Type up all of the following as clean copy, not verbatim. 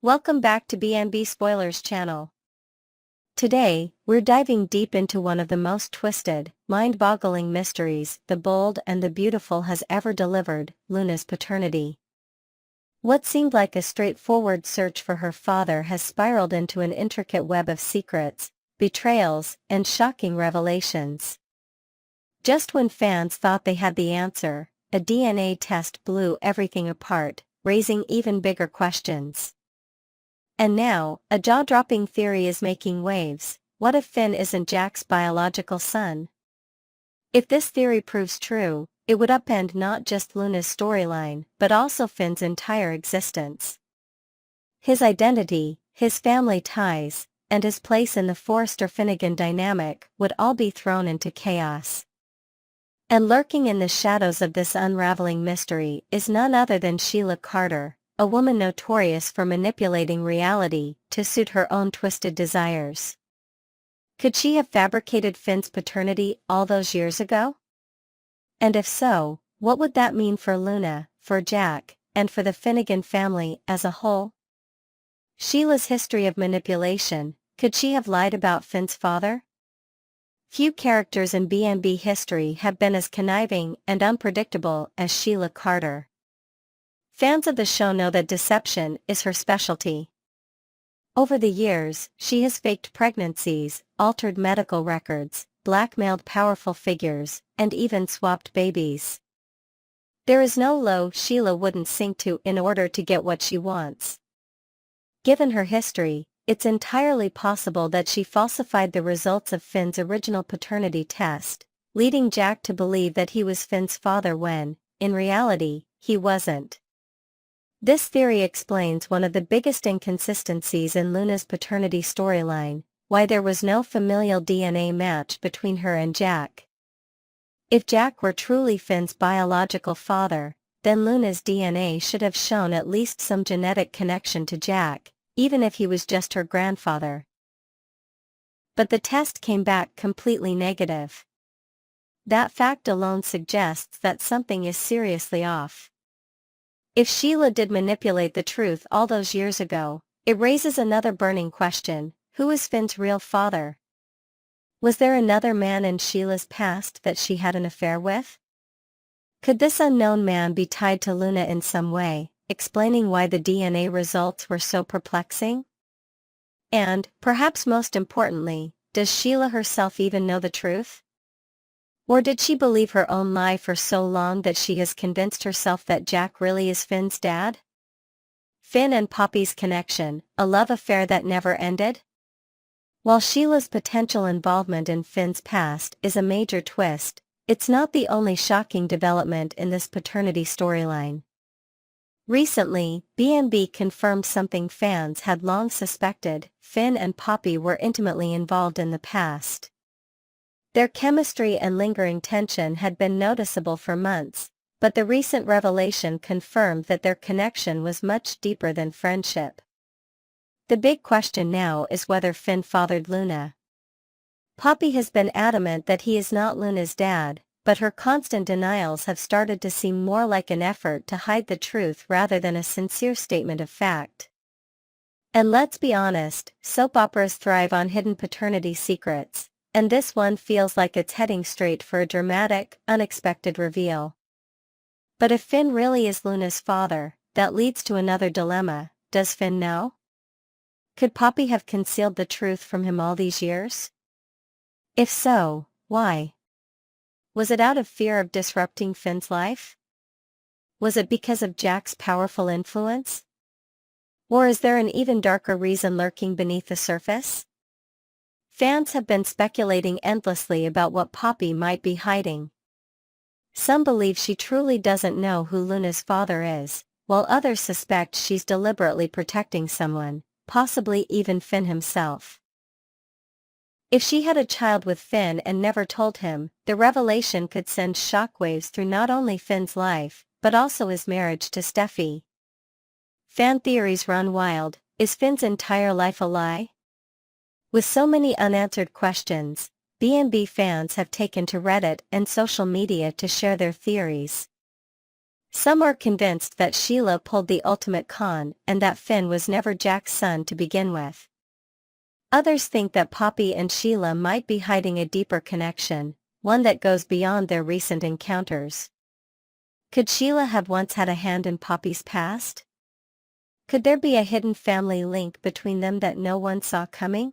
Welcome back to BNB Spoilers channel. Today, we're diving deep into one of the most twisted, mind-boggling mysteries the bold and the beautiful has ever delivered, Luna's paternity. What seemed like a straightforward search for her father has spiraled into an intricate web of secrets, betrayals, and shocking revelations. Just when fans thought they had the answer, a DNA test blew everything apart, raising even bigger questions. And now, a jaw-dropping theory is making waves. What if Finn isn't Jack's biological son? If this theory proves true, it would upend not just Luna's storyline, but also Finn's entire existence. His identity, his family ties, and his place in the Forrester-Finnegan dynamic would all be thrown into chaos. And lurking in the shadows of this unraveling mystery is none other than Sheila Carter, a woman notorious for manipulating reality to suit her own twisted desires. Could she have fabricated Finn's paternity all those years ago? And if so, what would that mean for Luna, for Jack, and for the Finnegan family as a whole? Sheila's history of manipulation, could she have lied about Finn's father? Few characters in BNB history have been as conniving and unpredictable as Sheila Carter. Fans of the show know that deception is her specialty. Over the years, she has faked pregnancies, altered medical records, blackmailed powerful figures, and even swapped babies. There is no low Sheila wouldn't sink to in order to get what she wants. Given her history, it's entirely possible that she falsified the results of Finn's original paternity test, leading Jack to believe that he was Finn's father when, in reality, he wasn't. This theory explains one of the biggest inconsistencies in Luna's paternity storyline, why there was no familial DNA match between her and Jack. If Jack were truly Finn's biological father, then Luna's DNA should have shown at least some genetic connection to Jack, even if he was just her grandfather. But the test came back completely negative. That fact alone suggests that something is seriously off. If Sheila did manipulate the truth all those years ago, it raises another burning question: who is Finn's real father? Was there another man in Sheila's past that she had an affair with? Could this unknown man be tied to Luna in some way, explaining why the DNA results were so perplexing? And, perhaps most importantly, does Sheila herself even know the truth? Or did she believe her own lie for so long that she has convinced herself that Jack really is Finn's dad? Finn and Poppy's connection, a love affair that never ended? While Sheila's potential involvement in Finn's past is a major twist, it's not the only shocking development in this paternity storyline. Recently, BNB confirmed something fans had long suspected: Finn and Poppy were intimately involved in the past. Their chemistry and lingering tension had been noticeable for months, but the recent revelation confirmed that their connection was much deeper than friendship. The big question now is whether Finn fathered Luna. Poppy has been adamant that he is not Luna's dad, but her constant denials have started to seem more like an effort to hide the truth rather than a sincere statement of fact. And let's be honest, soap operas thrive on hidden paternity secrets, and this one feels like it's heading straight for a dramatic, unexpected reveal. But if Finn really is Luna's father, that leads to another dilemma: does Finn know? Could Poppy have concealed the truth from him all these years? If so, why? Was it out of fear of disrupting Finn's life? Was it because of Jack's powerful influence? Or is there an even darker reason lurking beneath the surface? Fans have been speculating endlessly about what Poppy might be hiding. Some believe she truly doesn't know who Luna's father is, while others suspect she's deliberately protecting someone, possibly even Finn himself. If she had a child with Finn and never told him, the revelation could send shockwaves through not only Finn's life, but also his marriage to Steffy. Fan theories run wild: is Finn's entire life a lie? With so many unanswered questions, BNB fans have taken to Reddit and social media to share their theories. Some are convinced that Sheila pulled the ultimate con and that Finn was never Jack's son to begin with. Others think that Poppy and Sheila might be hiding a deeper connection, one that goes beyond their recent encounters. Could Sheila have once had a hand in Poppy's past? Could there be a hidden family link between them that no one saw coming?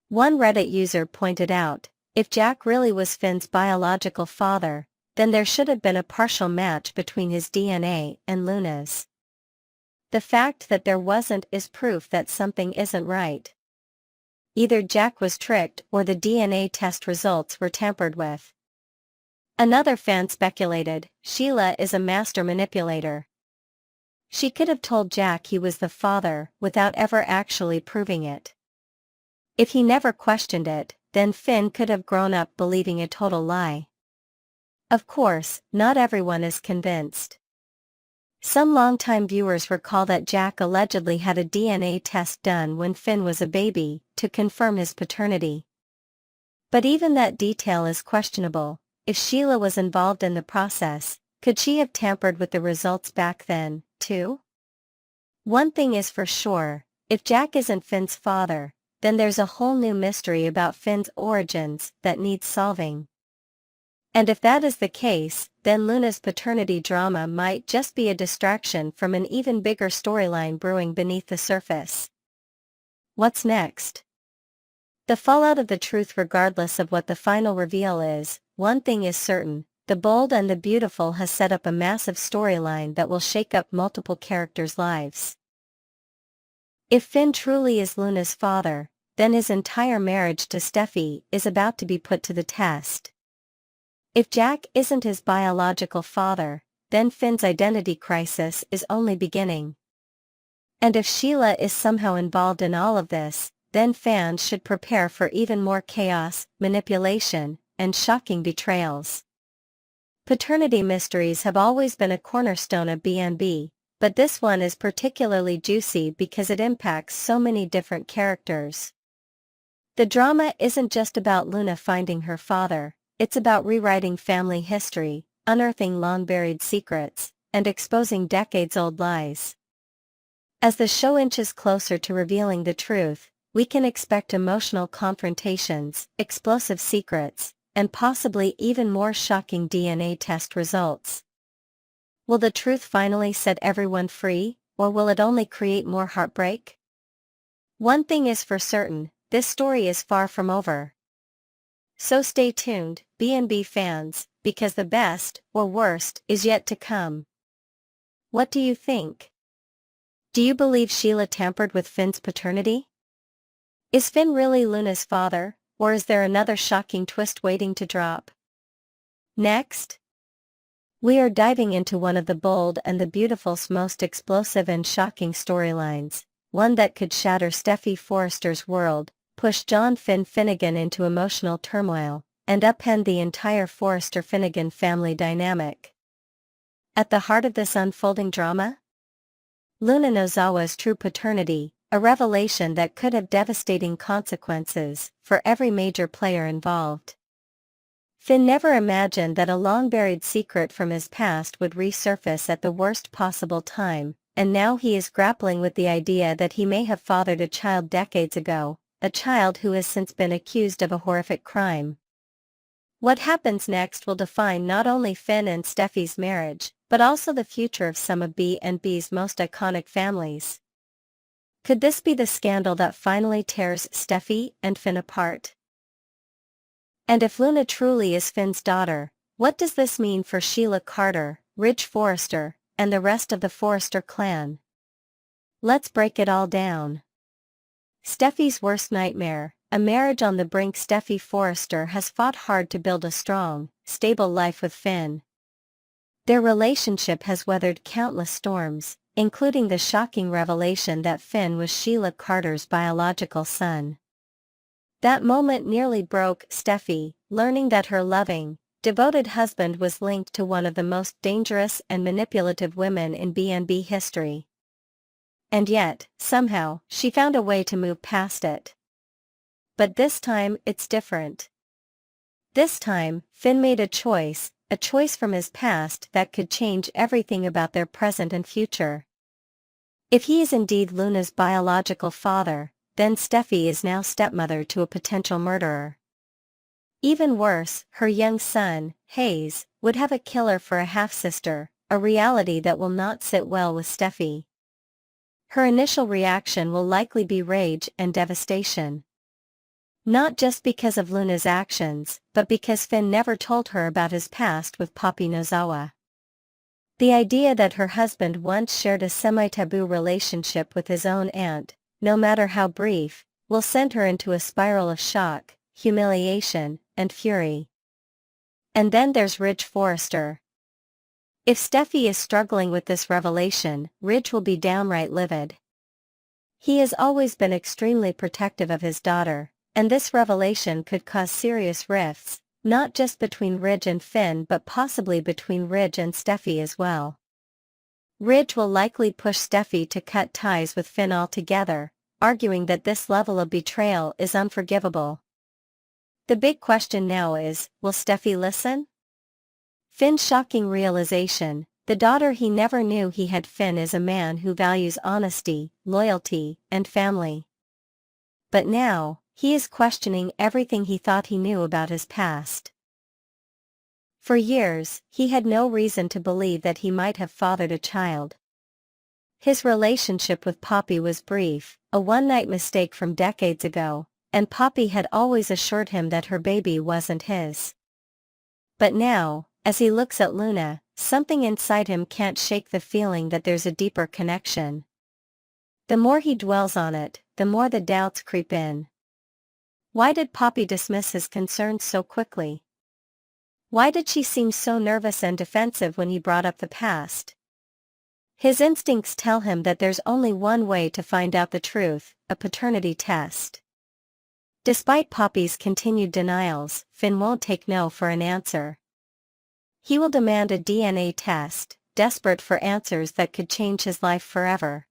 One Reddit user pointed out, if Jack really was Finn's biological father, then there should have been a partial match between his DNA and Luna's. The fact that there wasn't is proof that something isn't right. Either Jack was tricked or the DNA test results were tampered with. Another fan speculated, Sheila is a master manipulator. She could have told Jack he was the father without ever actually proving it. If he never questioned it, then Finn could have grown up believing a total lie. Of course, not everyone is convinced. Some longtime viewers recall that Jack allegedly had a DNA test done when Finn was a baby, to confirm his paternity. But even that detail is questionable. If Sheila was involved in the process, could she have tampered with the results back then, too? One thing is for sure, if Jack isn't Finn's father, then there's a whole new mystery about Finn's origins that needs solving. And if that is the case, then Luna's paternity drama might just be a distraction from an even bigger storyline brewing beneath the surface. What's next? The fallout of the truth. Regardless of what the final reveal is, one thing is certain, The Bold and the Beautiful has set up a massive storyline that will shake up multiple characters' lives. If Finn truly is Luna's father, then his entire marriage to Steffy is about to be put to the test. If Jack isn't his biological father, then Finn's identity crisis is only beginning. And if Sheila is somehow involved in all of this, then fans should prepare for even more chaos, manipulation, and shocking betrayals. Paternity mysteries have always been a cornerstone of B&B, but this one is particularly juicy because it impacts so many different characters. The drama isn't just about Luna finding her father, it's about rewriting family history, unearthing long-buried secrets, and exposing decades-old lies. As the show inches closer to revealing the truth, we can expect emotional confrontations, explosive secrets, and possibly even more shocking DNA test results. Will the truth finally set everyone free, or will it only create more heartbreak? One thing is for certain, this story is far from over. So stay tuned, B&B fans, because the best, or worst, is yet to come. What do you think? Do you believe Sheila tampered with Finn's paternity? Is Finn really Luna's father, or is there another shocking twist waiting to drop? Next, we are diving into one of The Bold and the Beautiful's most explosive and shocking storylines, one that could shatter Steffy Forrester's world, push John Finnegan into emotional turmoil, and upend the entire Forrester-Finnegan family dynamic. At the heart of this unfolding drama? Luna Nozawa's true paternity, a revelation that could have devastating consequences for every major player involved. Finn never imagined that a long-buried secret from his past would resurface at the worst possible time, and now he is grappling with the idea that he may have fathered a child decades ago, a child who has since been accused of a horrific crime. What happens next will define not only Finn and Steffy's marriage, but also the future of some of B&B's most iconic families. Could this be the scandal that finally tears Steffy and Finn apart? And if Luna truly is Finn's daughter, what does this mean for Sheila Carter, Ridge Forrester, and the rest of the Forrester clan? Let's break it all down. Steffy's worst nightmare, a marriage on the brink. Steffy Forrester has fought hard to build a strong, stable life with Finn. Their relationship has weathered countless storms, including the shocking revelation that Finn was Sheila Carter's biological son. That moment nearly broke Steffy, learning that her loving, devoted husband was linked to one of the most dangerous and manipulative women in B&B history. And yet, somehow, she found a way to move past it. But this time, it's different. This time, Finn made a choice, a choice from his past that could change everything about their present and future. If he is indeed Luna's biological father, then Steffi is now stepmother to a potential murderer. Even worse, her young son, Hayes, would have a killer for a half-sister, a reality that will not sit well with Steffi. Her initial reaction will likely be rage and devastation. Not just because of Luna's actions, but because Finn never told her about his past with Papi Nozawa. The idea that her husband once shared a semi-taboo relationship with his own aunt, no matter how brief, will send her into a spiral of shock, humiliation, and fury. And then there's Ridge Forrester. If Steffi is struggling with this revelation, Ridge will be downright livid. He has always been extremely protective of his daughter, and this revelation could cause serious rifts, not just between Ridge and Finn but possibly between Ridge and Steffi as well. Ridge will likely push Steffi to cut ties with Finn altogether, arguing that this level of betrayal is unforgivable. The big question now is, will Steffi listen? Finn's shocking realization, the daughter he never knew he had. Finn is a man who values honesty, loyalty, and family. But now, he is questioning everything he thought he knew about his past. For years, he had no reason to believe that he might have fathered a child. His relationship with Papi was brief, a one-night mistake from decades ago, and Papi had always assured him that her baby wasn't his. But now, as he looks at Luna, something inside him can't shake the feeling that there's a deeper connection. The more he dwells on it, the more the doubts creep in. Why did Papi dismiss his concerns so quickly? Why did she seem so nervous and defensive when he brought up the past? His instincts tell him that there's only one way to find out the truth, a paternity test. Despite Papi's continued denials, Finn won't take no for an answer. He will demand a DNA test, desperate for answers that could change his life forever.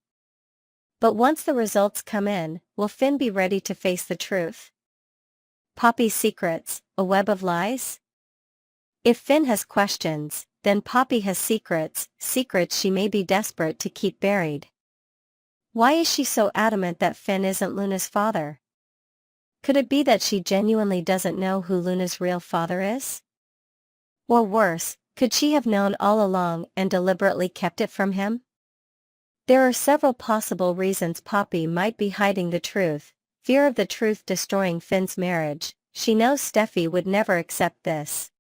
But once the results come in, will Finn be ready to face the truth? Papi's secrets, a web of lies? If Finn has questions, then Papi has secrets she may be desperate to keep buried. Why is she so adamant that Finn isn't Luna's father? Could it be that she genuinely doesn't know who Luna's real father is? Or worse, could she have known all along and deliberately kept it from him? There are several possible reasons Papi might be hiding the truth. Fear of the truth destroying Finn's marriage. She knows Steffi would never accept this.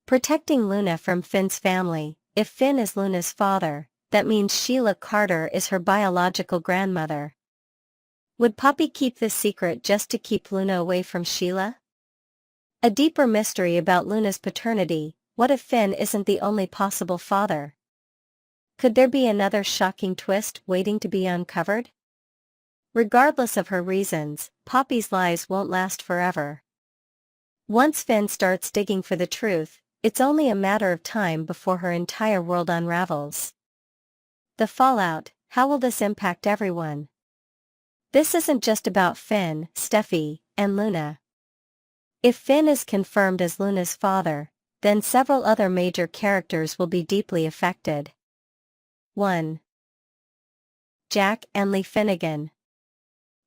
Protecting Luna from Finn's family. If Finn is Luna's father, that means Sheila Carter is her biological grandmother. Would Papi keep this secret just to keep Luna away from Sheila? A deeper mystery about Luna's paternity. What if Finn isn't the only possible father? Could there be another shocking twist waiting to be uncovered? Regardless of her reasons, Papi's lies won't last forever. Once Finn starts digging for the truth, it's only a matter of time before her entire world unravels. The fallout, how will this impact everyone? This isn't just about Finn, Steffi, and Luna. If Finn is confirmed as Luna's father, then several other major characters will be deeply affected. 1. Jack and Lee Finnegan.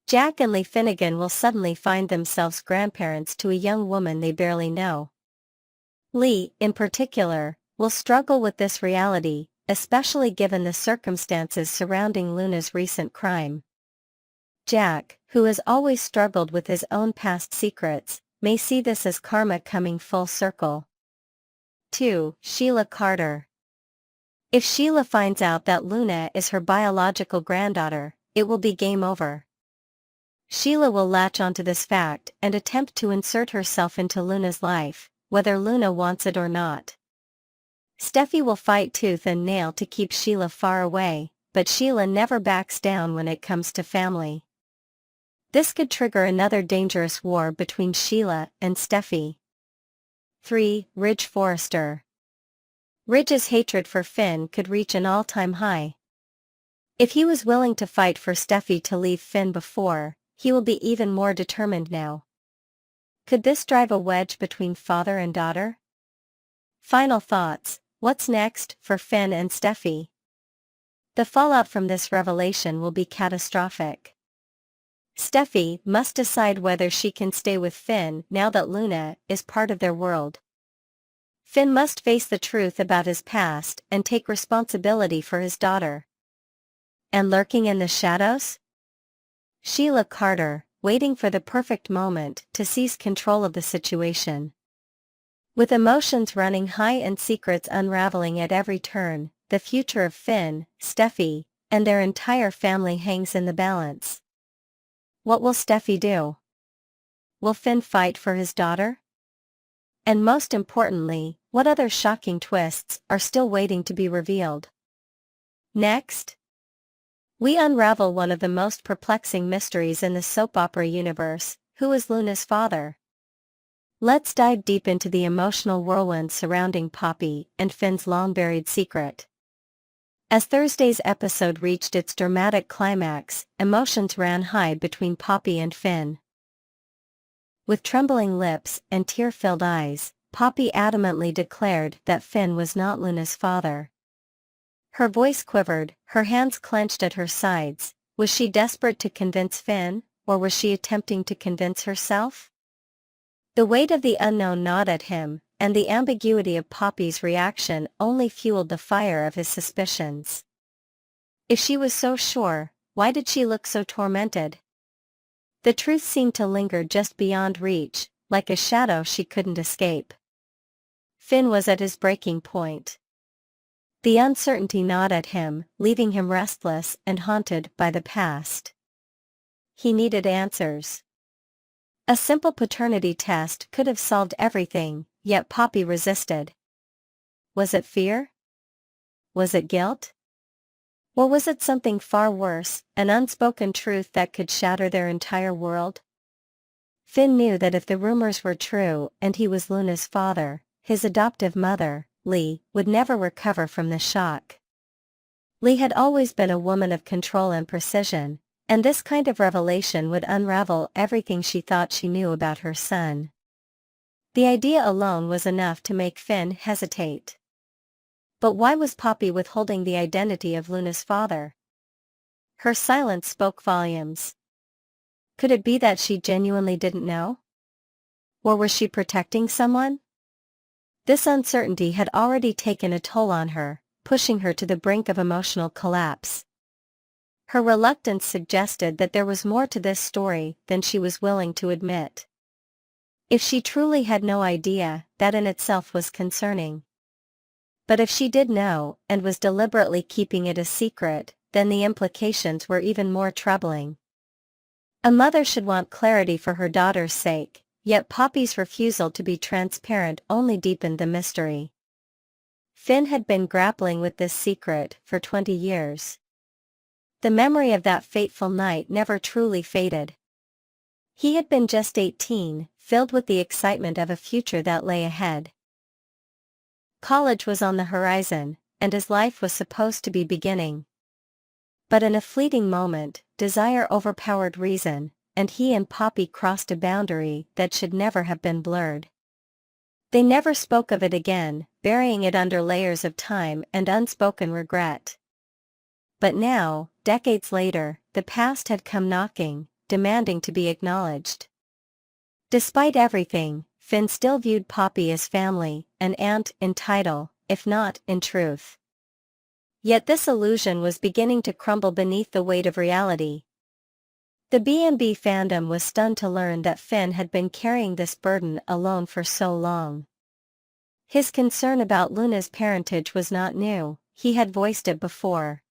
Jack and Lee Finnegan will suddenly find themselves grandparents to a young woman they barely know. Lee, in particular, will struggle with this reality, especially given the circumstances surrounding Luna's recent crime. Jack, who has always struggled with his own past secrets, may see this as karma coming full circle. 2. Sheila Carter. If Sheila finds out that Luna is her biological granddaughter, it will be game over. Sheila will latch onto this fact and attempt to insert herself into Luna's life, whether Luna wants it or not. Steffi will fight tooth and nail to keep Sheila far away, but Sheila never backs down when it comes to family. This could trigger another dangerous war between Sheila and Steffi. 3. Ridge Forrester. Ridge's hatred for Finn could reach an all-time high. If he was willing to fight for Steffi to leave Finn before, he will be even more determined now. Could this drive a wedge between father and daughter? Final thoughts: what's next for Finn and Steffy? The fallout from this revelation will be catastrophic. Steffy must decide whether she can stay with Finn now that Luna is part of their world. Finn must face the truth about his past and take responsibility for his daughter. And lurking in the shadows? Sheila Carter, waiting for the perfect moment to seize control of the situation. With emotions running high and secrets unraveling at every turn, the future of Finn, Steffy, and their entire family hangs in the balance. What will Steffy do? Will Finn fight for his daughter? And most importantly, what other shocking twists are still waiting to be revealed? Next, we unravel one of the most perplexing mysteries in the soap opera universe: who is Luna's father? Let's dive deep into the emotional whirlwind surrounding Poppy and Finn's long-buried secret. As Thursday's episode reached its dramatic climax, emotions ran high between Poppy and Finn. With trembling lips and tear-filled eyes, Poppy adamantly declared that Finn was not Luna's father. Her voice quivered, her hands clenched at her sides. Was she desperate to convince Finn, or was she attempting to convince herself? The weight of the unknown gnawed at him, and the ambiguity of Poppy's reaction only fueled the fire of his suspicions. If she was so sure, why did she look so tormented? The truth seemed to linger just beyond reach, like a shadow she couldn't escape. Finn was at his breaking point. The uncertainty gnawed at him, leaving him restless and haunted by the past. He needed answers. A simple paternity test could have solved everything, yet Poppy resisted. Was it fear? Was it guilt? Or was it something far worse, an unspoken truth that could shatter their entire world? Finn knew that if the rumors were true and he was Luna's father, his adoptive mother, Lee, would never recover from the shock. Lee had always been a woman of control and precision, and this kind of revelation would unravel everything she thought she knew about her son. The idea alone was enough to make Finn hesitate. But why was Poppy withholding the identity of Luna's father? Her silence spoke volumes. Could it be that she genuinely didn't know? Or was she protecting someone? This uncertainty had already taken a toll on her, pushing her to the brink of emotional collapse. Her reluctance suggested that there was more to this story than she was willing to admit. If she truly had no idea, that in itself was concerning. But if she did know, and was deliberately keeping it a secret, then the implications were even more troubling. A mother should want clarity for her daughter's sake, yet Poppy's refusal to be transparent only deepened the mystery. Finn had been grappling with this secret for 20 years. The memory of that fateful night never truly faded. He had been just 18, filled with the excitement of a future that lay ahead. College was on the horizon, and his life was supposed to be beginning. But in a fleeting moment, desire overpowered reason, and he and Poppy crossed a boundary that should never have been blurred. They never spoke of it again, burying it under layers of time and unspoken regret. But now, decades later, the past had come knocking, demanding to be acknowledged. Despite everything, Finn still viewed Poppy as family, an aunt in title, if not in truth. Yet this illusion was beginning to crumble beneath the weight of reality. The B&B fandom was stunned to learn that Finn had been carrying this burden alone for so long. His concern about Luna's parentage was not new, he had voiced it before.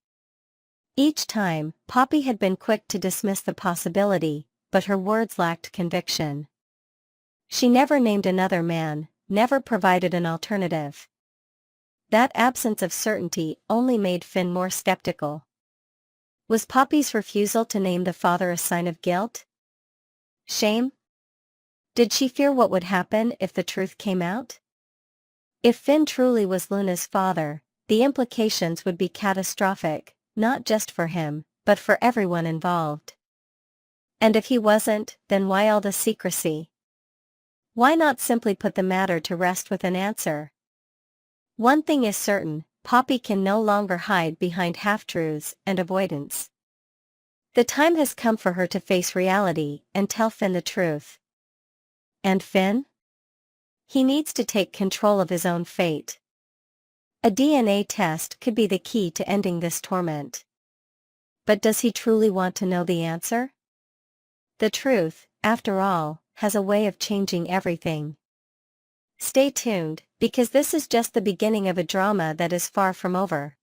Each time, Poppy had been quick to dismiss the possibility, but her words lacked conviction. She never named another man, never provided an alternative. That absence of certainty only made Finn more skeptical. Was Poppy's refusal to name the father a sign of guilt? Shame? Did she fear what would happen if the truth came out? If Finn truly was Luna's father, the implications would be catastrophic, not just for him, but for everyone involved. And if he wasn't, then why all the secrecy? Why not simply put the matter to rest with an answer? One thing is certain, Poppy can no longer hide behind half-truths and avoidance. The time has come for her to face reality and tell Finn the truth. And Finn? He needs to take control of his own fate. A DNA test could be the key to ending this torment. But does he truly want to know the answer? The truth, after all, has a way of changing everything. Stay tuned, because this is just the beginning of a drama that is far from over.